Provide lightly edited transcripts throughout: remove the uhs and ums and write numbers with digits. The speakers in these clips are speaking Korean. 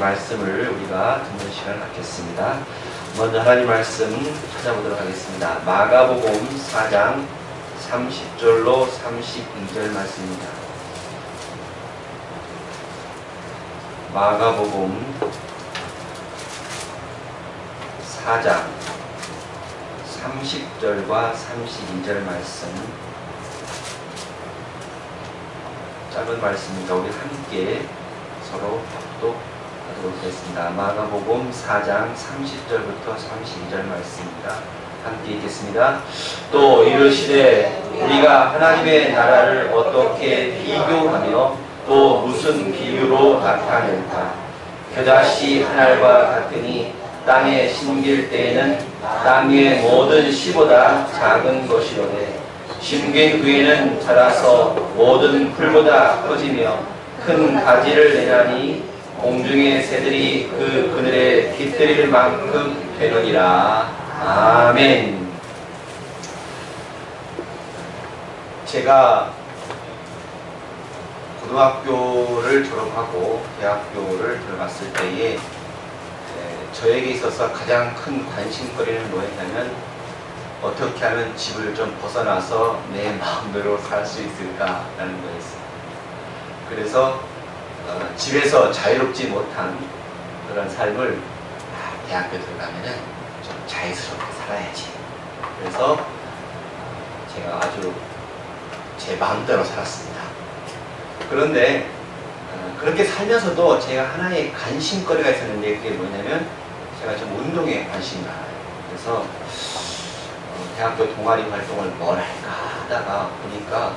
말씀을 우리가 듣는 시간을 갖겠습니다. 먼저 하나님 말씀 찾아보도록 하겠습니다. 마가복음 4장 30절로 32절 말씀입니다. 마가복음 4장 30절과 32절 말씀, 짧은 말씀이니까 우리 함께 서로 합독 하도록 하겠습니다. 마가복음 4장 30절부터 32절 말씀입니다. 함께 읽겠습니다. 또 이르시되 우리가 하나님의 나라를 어떻게 비교하며 또 무슨 비유로 나타낼까? 겨자씨 한 알과 같으니 땅에 심길 때에는 땅 위의 모든 씨보다 작은 것이로되 심긴 후에는 자라서 모든 풀보다 커지며 큰 가지를 내나니 공중의 새들이 그 그늘에 깃들일 만큼 되느니라. 아멘. 제가 고등학교를 졸업하고 대학교를 들어갔을 때에 저에게 있어서 가장 큰 관심거리는 뭐였냐면 어떻게 하면 집을 좀 벗어나서 내 마음대로 살 수 있을까라는 거였어요. 그래서 집에서 자유롭지 못한 그런 삶을 대학교 들어가면은 좀 자유스럽게 살아야지. 그래서 제가 아주 제 마음대로 살았습니다. 그런데 그렇게 살면서도 제가 하나의 관심거리가 있었는데 그게 뭐냐면 제가 좀 운동에 관심이 많아요. 그래서 대학교 동아리 활동을 뭘 할까 하다가 보니까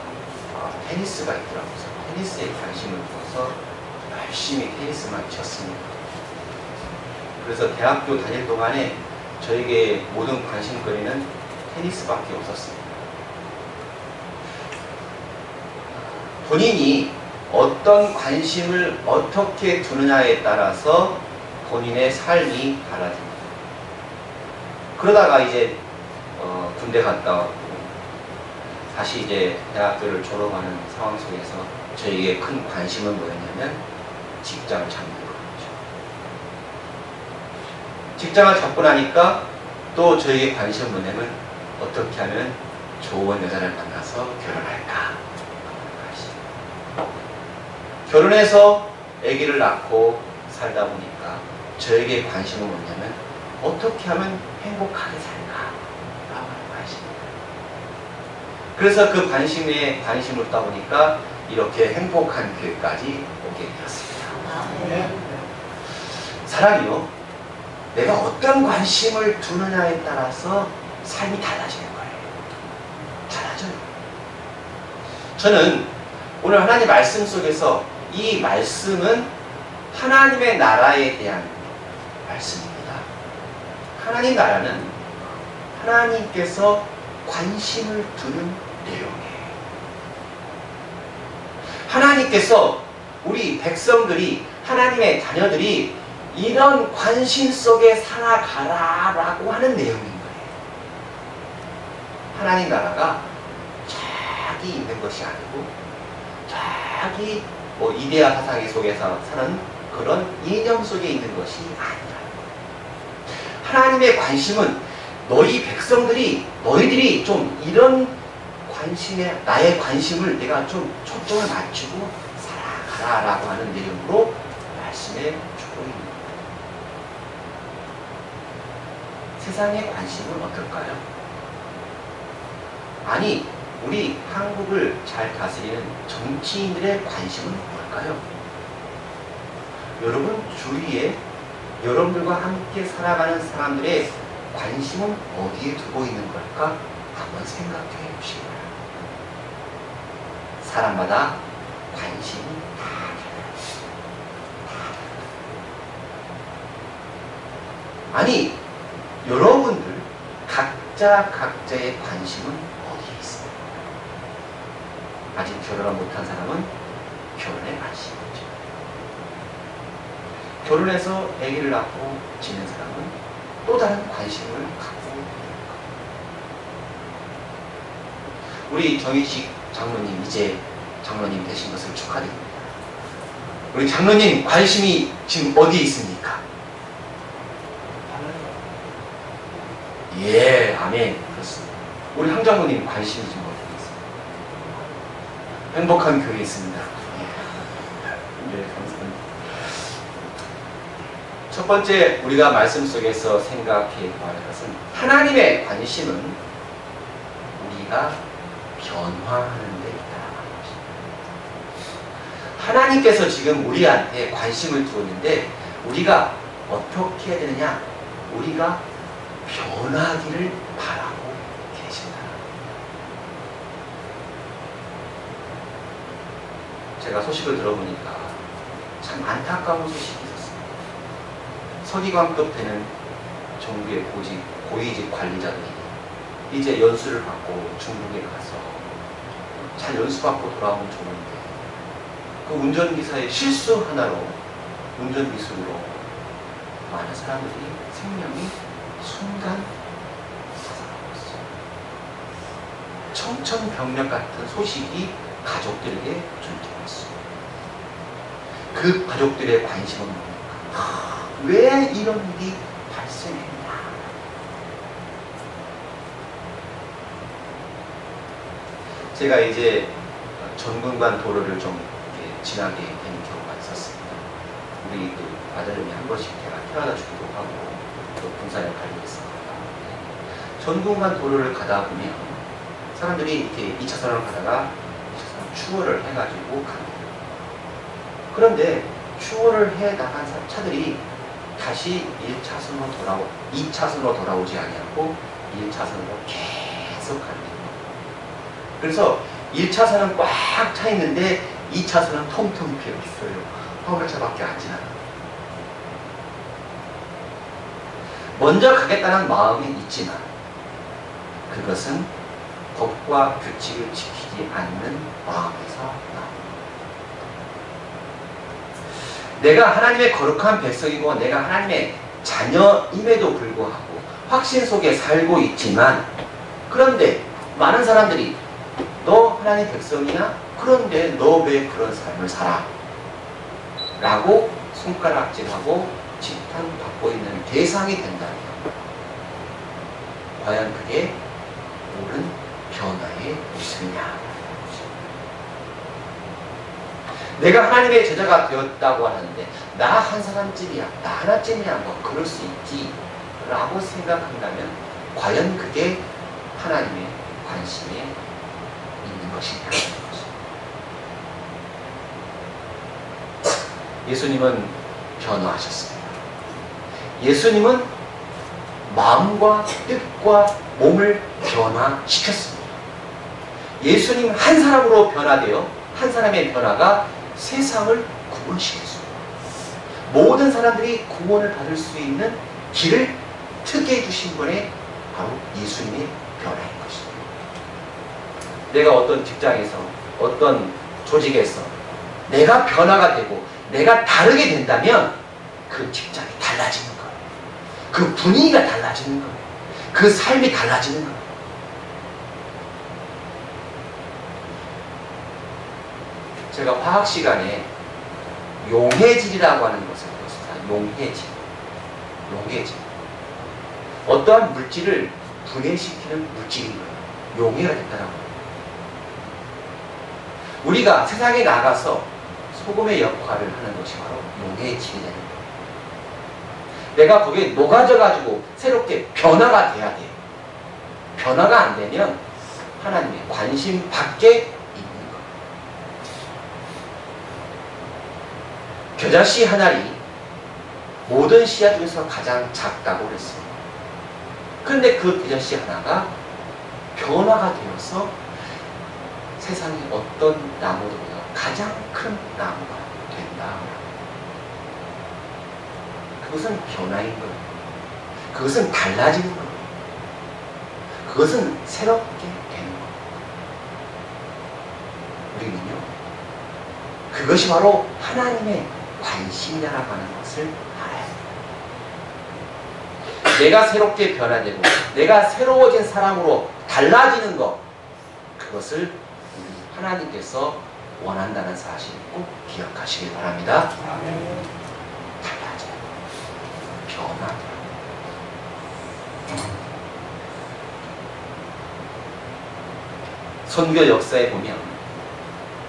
테니스가 있더라고요. 테니스에 관심을 두어서 열심히 테니스만 쳤습니다. 그래서 대학교 다닐 동안에 저에게 모든 관심거리는 테니스밖에 없었습니다. 본인이 어떤 관심을 어떻게 두느냐에 따라서 본인의 삶이 달라집니다. 그러다가 이제 군대 갔다 왔고 다시 이제 대학교를 졸업하는 상황 속에서 저에게 큰 관심은 뭐였냐면 직장을 잡는 거죠. 직장을 잡고 나니까 또 저에게 관심은 뭐냐면 어떻게 하면 좋은 여자를 만나서 결혼할까. 결혼해서 아기를 낳고 살다 보니까 저에게 관심은 뭐냐면 어떻게 하면 행복하게 살까 라고 하는 관심입니다. 그래서 그 관심에 관심을 따 보니까 이렇게 행복한 교회까지 오게 되었습니다. 사랑이요, 내가 어떤 관심을 두느냐에 따라서 삶이 달라지는 거예요. 달라져요. 저는 오늘 하나님 말씀 속에서 이 말씀은 하나님의 나라에 대한 말씀입니다. 하나님 나라는 하나님께서 관심을 두는 내용이에요. 하나님께서 우리 백성들이, 하나님의 자녀들이 이런 관심 속에 살아가라라고 하는 내용인 거예요. 하나님 나라가 자기 있는 것이 아니고 자기 이데아 사상 속에서 사는 그런 이념 속에 있는 것이 아니라, 하나님의 관심은 너희 백성들이, 너희들이 좀 이런 관심에, 나의 관심을 내가 좀 초점을 맞추고 살아가라라고 하는 내용으로 말씀해 주고 있는 겁니다. 세상의 관심은 어떨까요? 아니, 우리 한국을 잘 다스리는 정치인들의 관심은 뭘까요? 여러분 주위에 여러분들과 함께 살아가는 사람들의 관심은 어디에 두고 있는 걸까? 한번 생각해 보시기 바랍니다. 사람마다 관심이 다 달라요. 아니, 여러분들 각자의 관심은 어디에 있습니까? 아직 결혼을 못한 사람은 결혼에 관심이 없죠. 결혼해서 아기를 낳고 지낸 사람은 또 다른 관심을 갖고 있는 거예요. 우리 정희식 장로님, 이제 장로님 되신 것을 축하드립니다. 우리 장로님 관심이 지금 어디에 있습니까? 예, 아멘. 그렇습니다. 우리 황장로님 관심이 지금 어디에 있습니까? 행복한 교회에 있습니다. 예, 감사합니다. 첫 번째 우리가 말씀 속에서 생각해 봐야 할 것은 하나님의 관심은 우리가 변화하는 데 있다는 것입니다. 하나님께서 지금 우리한테 관심을 두었는데 우리가 어떻게 해야 되느냐? 우리가 변하기를 바라고 계신다. 제가 소식을 들어보니까 참 안타까운 소식이 있었습니다. 서기관급 되는 정부의 고위직 관리자들이 이제 연수를 받고 중국에 가서 잘 연수받고 돌아오면 좋은데 그 운전기사의 실수 하나로 운전미수로 많은 사람들이 생명이 순간 사살하고 있어요. 청천벽력 같은 소식이 가족들에게 전달했어요. 그 가족들의 관심은 뭡니까? 왜 이런 일이 발생했냐? 제가 이제 전군관 도로를 좀 지나게 된 경우가 있었습니다. 우리 그 아들님이 한 번씩 제가 태워다 주기도 하고 또 봉사 역할을 했습니다. 전군관 도로를 가다 보면 사람들이 이렇게 2차선을 가다가 2차선 추월을 해가지고 갑니다. 그런데 추월을 해 나간 차들이 다시 2차선으로 돌아오지 아니하고 1차선으로 계속 갑니다. 그래서 1차선은 꽉 차 있는데 2차선은 통통 비어 있어요. 화물차밖에 안 지나가요. 먼저 가겠다는 마음이 있지만 그것은 법과 규칙을 지키지 않는 마음에서 나옵니다. 내가 하나님의 거룩한 백성이고 내가 하나님의 자녀임에도 불구하고 확신 속에 살고 있지만 그런데 많은 사람들이 너 하나님의 백성이야? 그런데 너 왜 그런 삶을 살아? 라고 손가락질하고 지탄받고 있는 대상이 된다면 과연 그게 옳은 변화의 모습이냐? 내가 하나님의 제자가 되었다고 하는데 나 한 사람쯤이야, 나 하나쯤이야, 뭐 그럴 수 있지 라고 생각한다면 과연 그게 하나님의 관심에 있는 것이냐? 예수님은 변화하셨습니다. 예수님은 마음과 뜻과 몸을 변화시켰습니다. 예수님 한 사람으로 변화되어 한 사람의 변화가 세상을 구원시켰습니다. 모든 사람들이 구원을 받을 수 있는 길을 트게 해주신 분이 바로 예수님의 변화인 것입니다. 내가 어떤 직장에서 어떤 조직에서 내가 변화가 되고 내가 다르게 된다면 그 직장이 달라지는 거예요. 그 분위기가 달라지는 거예요. 그 삶이 달라지는 거예요. 제가 화학 시간에 용해질이라고 하는 것을 배웠습니다. 용해질. 어떠한 물질을 분해시키는 물질인 거예요. 용해가 됐다라고 해요. 우리가 세상에 나가서 소금의 역할을 하는 것이 바로 용해질이 되는 거예요. 내가 거기에 녹아져가지고 새롭게 변화가 돼야 돼요. 변화가 안 되면 하나님의 관심 밖에 있는 거예요. 겨자씨 한 알이 모든 씨앗 중에서 가장 작다고 그랬습니다. 그런데 그 겨자씨 하나가 변화가 되어서 세상의 어떤 나무들보다 가장 큰 나무가 된다. 그것은 변화인 거예요. 그것은 달라지는 거예요. 그것은 새롭게 되는 거예요. 우리는요, 그것이 바로 하나님의 관심이라고 하는 것을 알아야 합니다. 내가 새롭게 변화되고 내가 새로워진 사람으로 달라지는 것, 그것을 하나님께서 원한다는 사실을 꼭 기억하시길 바랍니다. 달라져요. 변화돼요. 선교 역사에 보면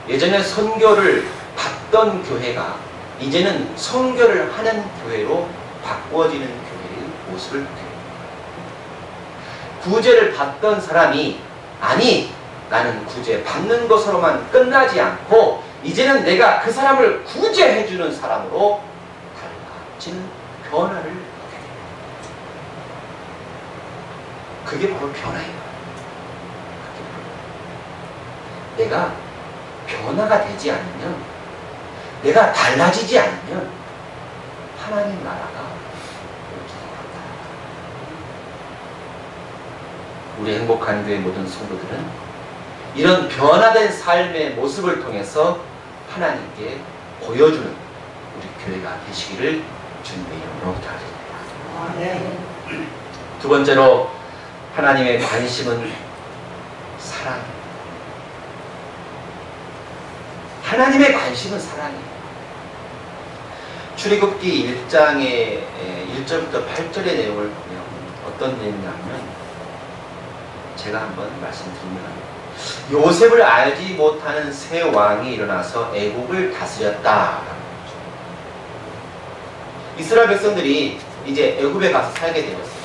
예전에 선교를 받던 교회가 이제는 선교를 하는 교회로 바꿔지는 교회의 모습을 보게 됩니다. 구제를 받던 사람이 아니 나는 구제 받는 것으로만 끝나지 않고 이제는 내가 그 사람을 구제해주는 사람으로 달라지는 변화를 보게 됩니다. 그게 바로 변화예요. 내가 변화가 되지 않으면, 내가 달라지지 않으면 하나님 나라가 오지 않는다. 우리 행복한 교회 모든 성도들은 이런 변화된 삶의 모습을 통해서 하나님께 보여주는 우리 교회가 되시기를 주님의 이름으로 기도드립니다. 두 번째로 하나님의 관심은 사랑입니다. 하나님의 관심은 사랑이에요. 출애굽기 1장의 1절부터 8절의 내용을 보면 어떤 내용이냐면, 제가 한번 말씀드리면, 요셉을 알지 못하는 새 왕이 일어나서 애국을 다스렸다. 이스라엘 백성들이 이제 애국에 가서 살게 되었어요.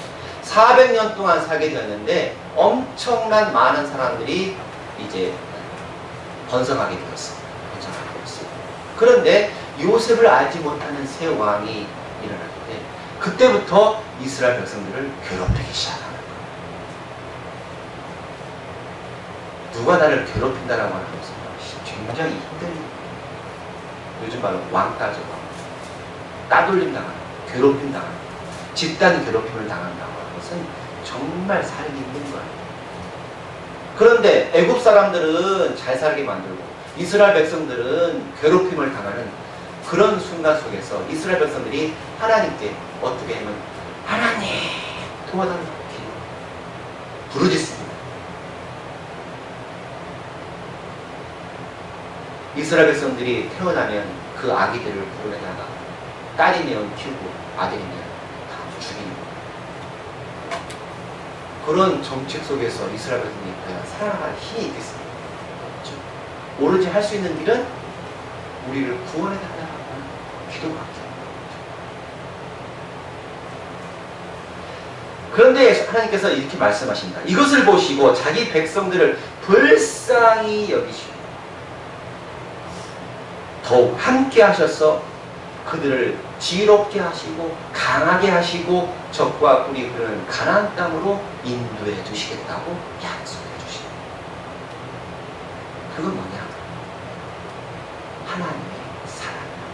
400년 동안 살게 되었는데 엄청난 많은 사람들이 이제 번성하게 되었어요. 그런데 요셉을 알지 못하는 새 왕이 일어났는데 그때부터 이스라엘 백성들을 괴롭히기 시작합니다. 누가 나를 괴롭힌다라고 하는 것은 굉장히 힘든, 요즘 말로 왕따죠. 따돌림 당하는, 괴롭힘 당하는, 집단 괴롭힘을 당한다고 하는 것은 정말 살기 힘든 거예요. 그런데 애굽 사람들은 잘 살게 만들고 이스라엘 백성들은 괴롭힘을 당하는 그런 순간 속에서 이스라엘 백성들이 하나님께 어떻게 하면 하나님 도와달라고 부르짖습니다. 이스라엘 백성들이 태어나면 그 아기들을 부르다가 딸이면 키우고 아들이면 다 죽이는 거예요. 그런 정책 속에서 이스라엘 백성들이 살아갈 힘이 있겠습니다. 오로지 할 수 있는 일은 우리를 구원해달라고 하는 기도밖에 없는 거죠. 그런데 하나님께서 이렇게 말씀하십니다. 이것을 보시고 자기 백성들을 불쌍히 여기시고 더욱 함께 하셔서 그들을 지혜롭게 하시고 강하게 하시고 적과 꿀이 흐르는 가나안 땅으로 인도해 주시겠다고 약속해 주십니다. 그건 뭐냐? 하나님의 사랑입니다.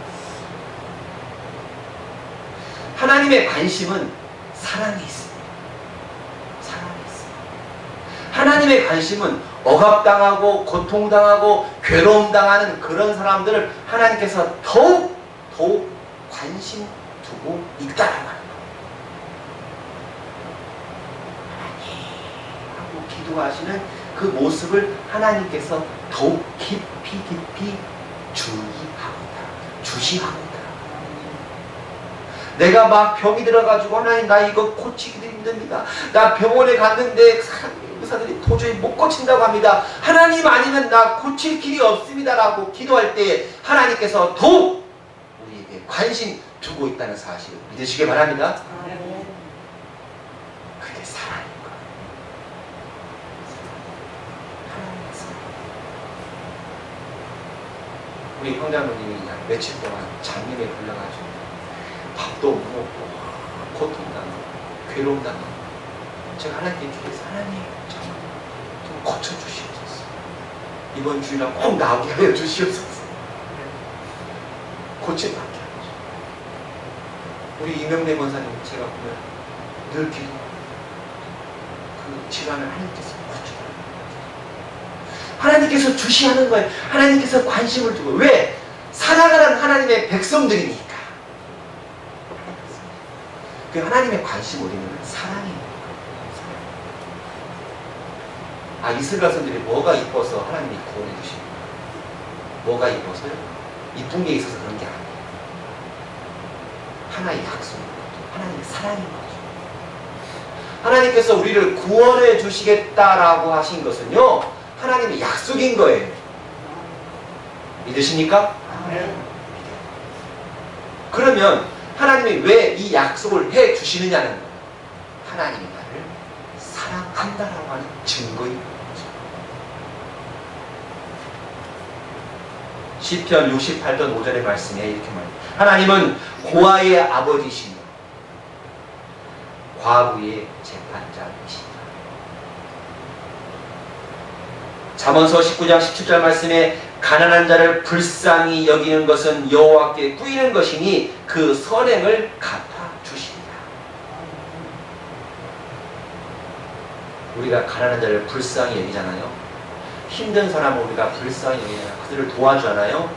하나님의 관심은 사랑에 있습니다. 사랑에 있습니다. 하나님의 관심은 억압당하고 고통당하고 괴로움당하는 그런 사람들을 하나님께서 더욱 관심 두고 있다라고 하는 거예요. 하나님 하고 기도하시는 그 모습을 하나님께서 더욱 깊이 주시하고 있다. 내가 막 병이 들어가지고 하나님 나 이거 고치기도 힘듭니다. 나 병원에 갔는데 의사들이 도저히 못 고친다고 합니다. 하나님 아니면 나 고칠 길이 없습니다라고 기도할 때 하나님께서 더욱 우리에게 관심 두고 있다는 사실을 믿으시기 바랍니다. 그게 사랑인 거예요. 하나님의 사랑. 우리 황장로님이 며칠 동안 장님에 불려가지고 밥도 못 먹고 고통당하고 괴로움당하고 제가 하나님께 기도해서 하나님 좀 고쳐주시옵소서. 이번 주일날 꼭 나오게 하여 주시옵소서. 고침받게 하죠. 우리 이명래 권사님 제가 보면 늘 기도. 그 질환을 하나님께서 고쳐요. 하나님께서 주시하는 거예요. 하나님께서 관심을 두고. 왜? 살아가는 하나님의 백성들이니까. 그 하나님의 관심 우리는 사랑이에요. 아, 이스라엘 백성들이 뭐가 이뻐서 하나님이 구원해 주시는 거예요? 뭐가 이뻐서요? 이쁜 게 있어서 그런 게 아니에요. 하나의 약속인 거죠. 하나님의 사랑인 거죠. 하나님께서 우리를 구원해 주시겠다라고 하신 것은요, 하나님의 약속인 거예요. 믿으십니까? 네. 그러면 하나님이 왜 이 약속을 해 주시느냐는 거예요. 하나님이 나를 사랑한다라고 하는 증거인 거죠. 시편 68편 5절의 말씀에 이렇게 말해요. 하나님은 고아의 아버지시며 과부의 재판장이시다. 잠언서 19장 17절 말씀에 가난한 자를 불쌍히 여기는 것은 여호와께 꾸이는 것이니 그 선행을 갚아주시리라. 우리가 가난한 자를 불쌍히 여기잖아요. 힘든 사람을 우리가 불쌍히 여기잖아요. 그들을 도와주잖아요.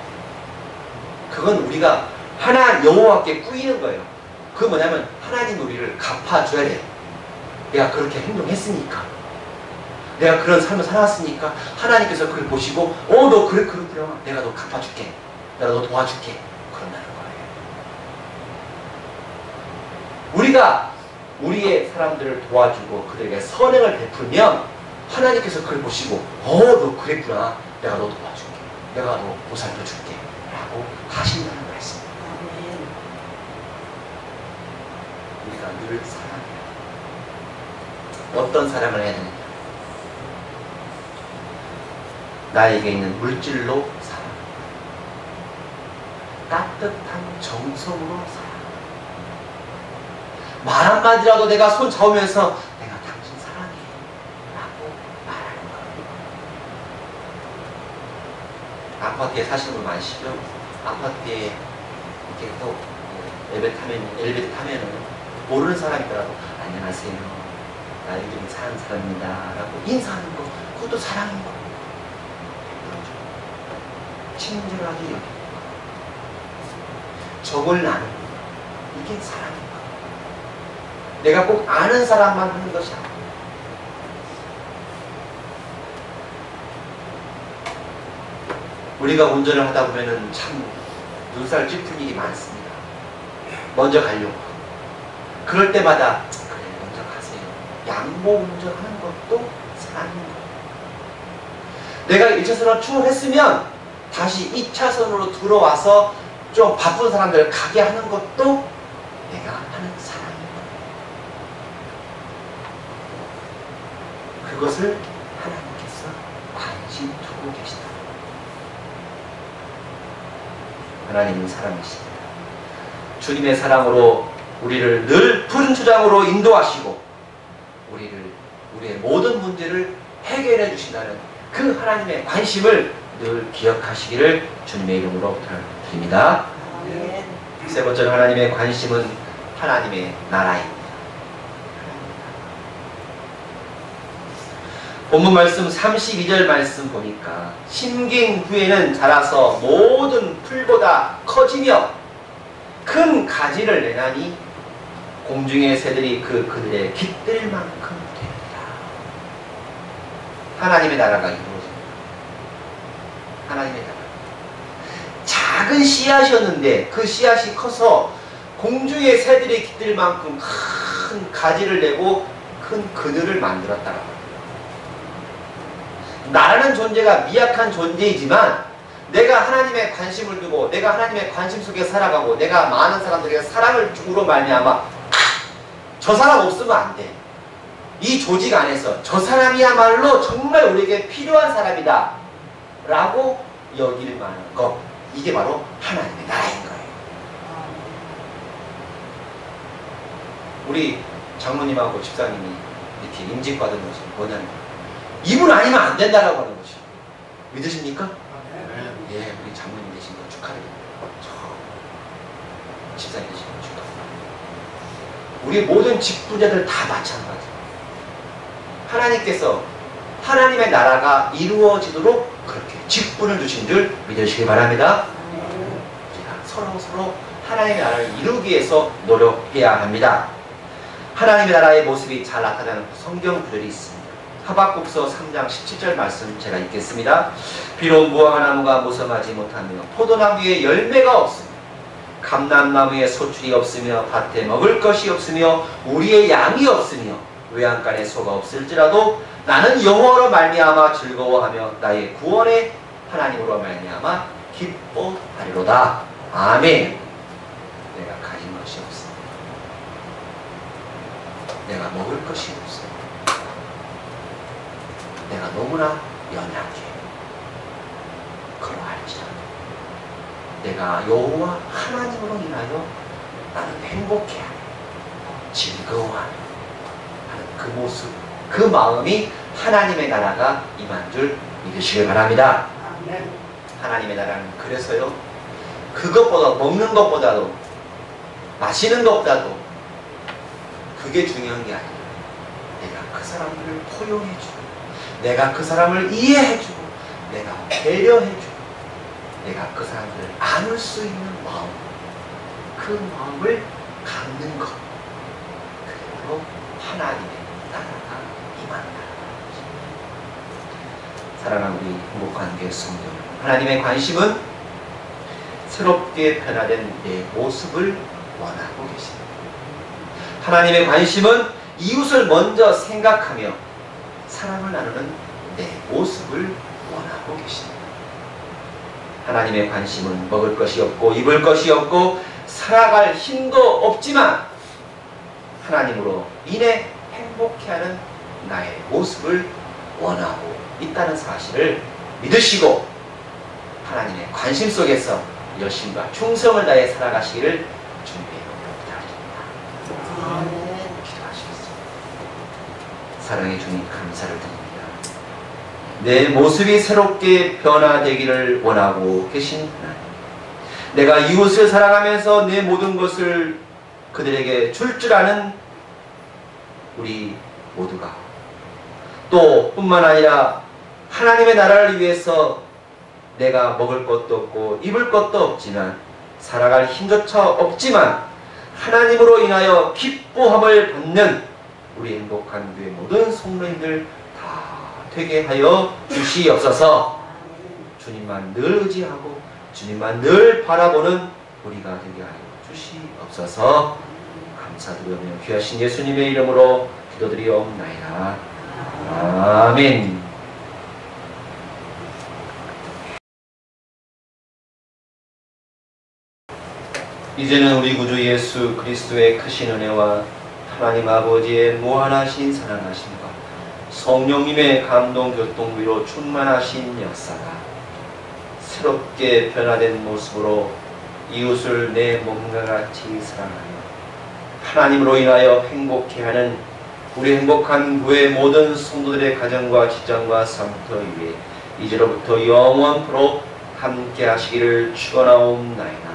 그건 우리가 하나 여호와께 꾸이는 거예요. 그건 뭐냐면 하나님 우리를 갚아줘야 돼요. 내가 그렇게 행동했으니까, 내가 그런 삶을 살았으니까 하나님께서 그걸 보시고 너 그렇구나, 내가 너 갚아줄게, 내가 너 도와줄게, 그런다는 거예요. 우리가 우리의 사람들을 도와주고 그들에게 선행을 베풀면 하나님께서 그걸 보시고 너 그랬구나, 내가 너 도와줄게, 내가 너 보살펴줄게 라고 하신다는 말씀입니다. 우리가 늘 사랑해야 돼요. 어떤 사랑을 해야 되느냐? 나에게 있는 물질로 사랑, 따뜻한 정성으로 사랑. 말 한마디라도 내가 손 잡으면서 내가 당신 사랑해 라고 말하는 거예요. 아파트에 사시는 분 많으시죠? 아파트에 이렇게 또 엘리베이터 타면은 모르는 사람이더라도 안녕하세요, 나 요즘 사는 사람입니다 라고 인사하는 거, 그것도 사랑인 거예요. 친절하게 여기고 적을 나누는 거, 이게 사랑인 거예요. 내가 꼭 아는 사람만 하는 것이 아니에요. 우리가 운전을 하다 보면은 참 눈살 찌푸린 일이 많습니다. 먼저 가려고. 그럴 때마다 그래, 먼저 가세요. 양보 운전하는 것도 사랑인 거예요. 내가 1차선으로 추월했으면 다시 2차선으로 들어와서 좀 바쁜 사람들 가게 하는 것도 내가 하는 사랑인 거예요. 그것을 하나님께서 관심 두고 계시다. 하나님은 사랑이십니다. 주님의 사랑으로 우리를 늘 푸른 초장으로 인도하시고 우리의 모든 문제를 해결해 주신다는 그 하나님의 관심을 늘 기억하시기를 주님의 이름으로 부탁드립니다. 세 번째로 하나님의 관심은 하나님의 나라입니다. 본문 말씀 32절 말씀 보니까 심긴 후에는 자라서 모든 풀보다 커지며 큰 가지를 내나니 공중의 새들이 그들의 깃들만큼 됩니다. 하나님의 나라가 이루어집니다. 하나님의 나라. 작은 씨앗이었는데 그 씨앗이 커서 공중의 새들이 깃들 만큼 큰 가지를 내고 큰 그늘을 만들었다고 합니다. 나라는 존재가 미약한 존재이지만 내가 하나님의 관심을 두고 내가 하나님의 관심 속에 살아가고 내가 많은 사람들에게 사랑을 주므로 말미암아 저 사람 없으면 안 돼. 이 조직 안에서 저 사람이야말로 정말 우리에게 필요한 사람이다 라고 여길 만한 것, 이게 바로 하나님의 나라인 거예요. 우리 장로님하고 집사님이 이렇게 임직받은 것이 뭐냐면 이분 아니면 안 된다라고 하는 것이죠. 믿으십니까? 예, 우리 장로님 되신 거 축하드립니다. 집사님 되신 거 축하드립니다. 우리 모든 직분자들 다 마찬가지예요. 하나님께서 하나님의 나라가 이루어지도록 그렇게 직분을 주신 줄 믿으시기 바랍니다. 우리가 서로 하나님의 나라를 이루기 위해서 노력해야 합니다. 하나님의 나라의 모습이 잘 나타나는 성경 구절이 있습니다. 하박국서 3장 17절 말씀 제가 읽겠습니다. 비록 무화과나무가 모성하지 못하며 포도나무에 열매가 없으며 감람나무에 소출이 없으며 밭에 먹을 것이 없으며 우리의 양이 없으며 외양간에 소가 없을지라도 나는 여호와로 말미암아 즐거워하며 나의 구원의 하나님으로 말미암아 기뻐하리로다. 아멘. 내가 가진 것이 없어. 내가 먹을 것이 없어. 내가 너무나 연약해. 그러할지라도 내가 여호와 하나님으로 인하여 나는 행복해하며 즐거워하며 하는 그 모습, 그 마음이 하나님의 나라가 임한 줄 믿으시길 바랍니다. 하나님의 나라는 그래서요, 그것보다, 먹는 것보다도, 마시는 것보다도 그게 중요한 게 아니라 내가 그 사람들을 포용해주고, 내가 그 사람을 이해해주고, 내가 배려해주고, 내가 그 사람들을 안을 수 있는 마음, 그 마음을 갖는 것, 그게 바로 하나님의 나라가 임한다. 사랑하는 우리 행복한 교회 성도, 하나님의 관심은 새롭게 변화된 내 모습을 원하고 계십니다. 하나님의 관심은 이웃을 먼저 생각하며 사랑을 나누는 내 모습을 원하고 계십니다. 하나님의 관심은 먹을 것이 없고 입을 것이 없고 살아갈 힘도 없지만 하나님으로 인해 행복해하는 나의 모습을 원하고 있다는 사실을 믿으시고 하나님의 관심 속에서 열심과 충성을 다해 살아가시기를 주님의 이름으로 부탁드립니다. 기도하시겠습니다. 사랑의 주님, 감사를 드립니다. 내 모습이 새롭게 변화되기를 원하고 계신 하나님, 내가 이웃을 사랑하면서 내 모든 것을 그들에게 줄 아는 우리 모두가 또 뿐만 아니라 하나님의 나라를 위해서 내가 먹을 것도 없고 입을 것도 없지만 살아갈 힘조차 없지만 하나님으로 인하여 기뻐함을 받는 우리 행복한 교회 모든 성도님들 다 되게 하여 주시옵소서. 주님만 늘 의지하고 주님만 늘 바라보는 우리가 되게 하여 주시옵소서. 감사드리며 귀하신 예수님의 이름으로 기도드리옵나이다. 아멘. 이제는 우리 구주 예수 그리스도의 크신 은혜와 하나님 아버지의 무한하신 사랑하심과 성령님의 감동 교통 위로 충만하신 역사가 새롭게 변화된 모습으로 이웃을 내 몸과 같이 사랑하며 하나님으로 인하여 행복해하는 우리 행복한 교회 모든 성도들의 가정과 직장과 삶터 위에 이제로부터 영원토록 함께 하시기를 축원하옵나이다.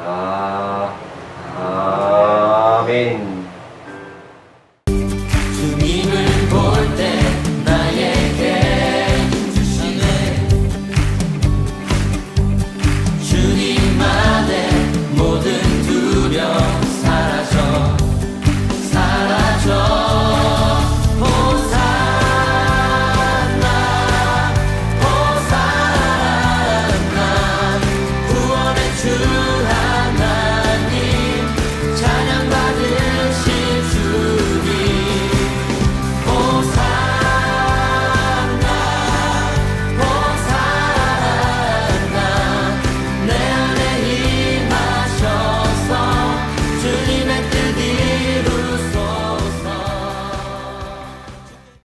아멘.